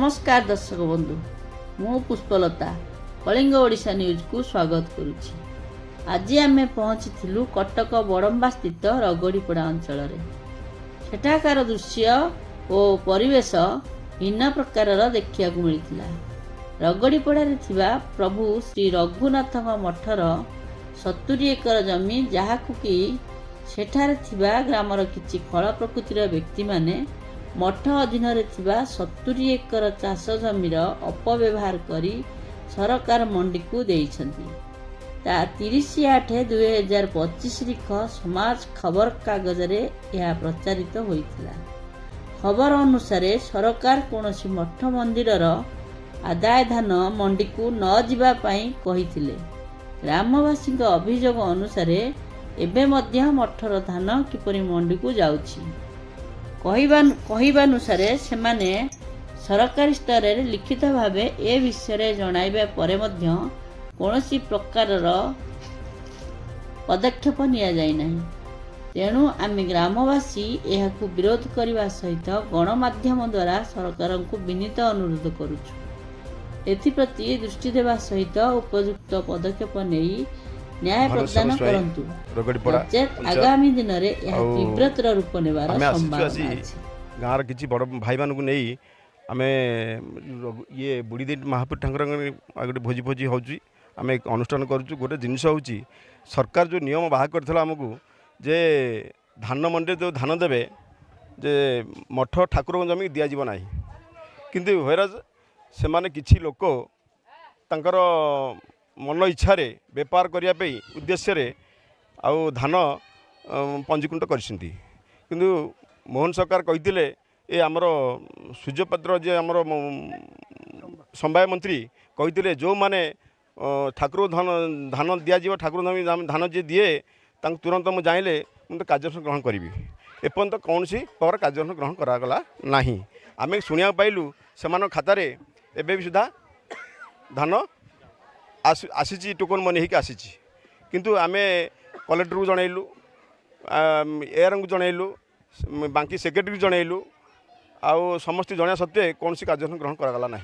नमस्कार दर्शक बंधु मु पुष्पलता कलिंग ओडिशा न्यूज को स्वागत करुछि। आज आम पहुँची कटक बड़म्बा स्थित रगड़ीपड़ा अंचल सेठाकार दृश्य और परिवेश भिन्न प्रकार देखा मिलता। रगड़ीपड़ारे थिबा प्रभु श्री रघुनाथ मठर 70 एकर जमी जहाकु कि सेठारे थिबा ग्रामर किछि खल प्रकृतिर व्यक्ति माने मठ अधीन 70 एकर चाष जमीर अपव्यवहार करी सरकार मंडी को देइछन्ति। ता 30/8/2025 तारीख समाज खबर कागज रे यह प्रचारित होइतिला। खबर अनुसार सरकार कोनोसी मठ मंदिरर आदाय धान मंडी को न जिबा पई कहिथिले। ग्रामवासी अभियोग अनुसार एबे मध्य मठर धान किपरि मंडी को जाउछि कहवानुसार सेमाने सरकारी स्तर रे लिखित भावे ए विषय जणाइबा परे मध्य कोनोसी प्रकारर पदक्षेप निया जाय नाही। तेणु आम ग्रामवासी एहाकु विरोध करने सहित गणमाध्यम द्वारा सरकार को विनीत अनुरोध करुछु। एथिप्रति दृष्टि देवा सहित उपयुक्त पदक्षेप नहीं न्याय प्रदान करंतु। आगामी दिन में यह तीव्रतर रूप नेबार संभावना अछि। गाँव किसी बड़ भाई मानू नहीं आम ये बुढ़ी महापुर ठाकुर गोटे भोजी भोजी होमें अनुष्ठान करुँ। गोटे जिनस हूँ सरकार जो नियम बाहर करथिला हमकु जे धान मंडी जो धान देवे जे मठ ठाकुर जमी दि जाव ना किंतु व्हेराज से माने किछि लोक तांकर मन इच्छा बेपार करने उद्देश्य आउ धान पंजीकृत करछन्ती। किंतु मोहन सरकार कहिथिले ए आमर सूर्यपत्र जे आमर संवाय मंत्री कहिथिले जो माने ठाकुर धान दिया जीव ठाकुर धान जे दिए तांक तुरंत मु जाइले मु कार्यानुष्ठान ग्रहण करी। एपर्यंत कौन सी प्रकार कार्यानुष्ठान ग्रहण करागला नाही। आम शुणा पाइलु से खातार एबे भी सुधा धान आसी टोकन मनी होकर आसी किंतु आमे कलेक्टर को जनइलु एआर को जनइलु बाकी सेक्रेटरी को जनइलु आउ समस्त जणा सत्वे कौन सी कार्यानुष्ठान ग्रहण करागला ना।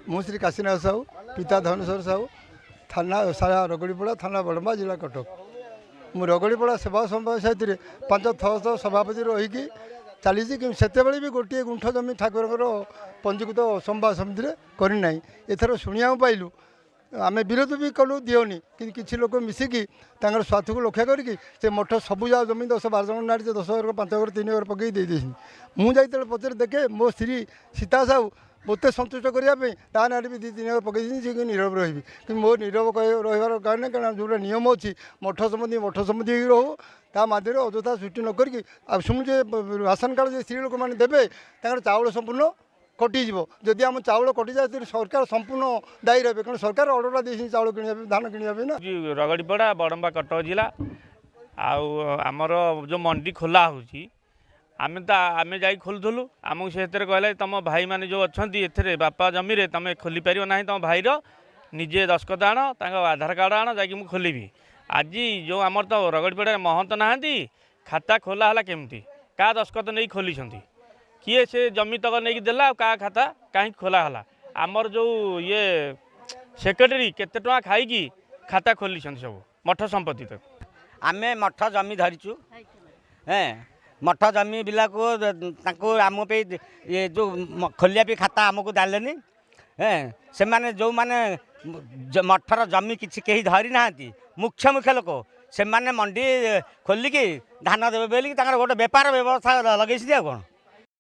मु श्री काशीनाथ साहू पिता धनेश्वर साहू थाना सारा रगड़ीपड़ा थाना बड़म्बा जिला कटक। मु रगड़ीपड़ा सेवा संभाग सहित 5-6 सभापति रहीकि चली से भी गोटे गुंठ जमी ठाकुर पंजीकृत संवाद समिति करना। एथर शुणा पाइलु आम विरोध भी कलु दियोनी कि किसी लोक मिसिकी स्वार्थ को लक्ष्य करके से मठ सबू जा जमी 10-12 जन ना 10 एकर 5 एकर 3 एकर पकई दे मुझे पचर देखे मो स्त्री सीता साहू मत सन्तुष्ट करने ता ना भी 2-3 एकर पकई सी नीरव रही कि मो नीरव रही कारण कारण जो नियम अच्छी मठ सम्बन्धी रहू ता मध्य अଯଥା सृष्टि न करके शुणुचे राशन कार्ड जो स्त्री लोक मैंने देवे चाउल संपूर्ण कटिज जदि आम चाउल कटि जाए सरकार संपूर्ण दायी रहे कारण सरकार अर्डर दे चाउल कि धान कि रगड़ीपड़ा बड़म्बा कटक जिला आमर जो मंडी खोला होची आम जा खोलुलु आमको से कहले तुम भाई मैंने जो अच्छा ए बापा जमी तुम खोली पार ना तुम भाईर निजे दस्खत आण आधार कार्ड आण जा खोलि। आज जो आमर तो रगड़ीपड़ा महंत नहांती खाता खोला है केमती क्या दस्खत नहीं खोली किए से जमी तक नहीं देला का खाता कहीं खोला है आमर जो ये सेक्रेटरी केते टका खाई खाता खोली सब मठ संपत्ति तक आम मठ जमी धरीचु मठ जमी बिला को आम पे ये जो खोलिया भी खाता आमको देलेनी से माने जो माने मठर जमी किसी कहीं धरी ना मुख्य मुख्य लोक से माने मंडी खोलिकी धान देवे बोलिकी गोटे बेपार व्यवस्था लगे कौन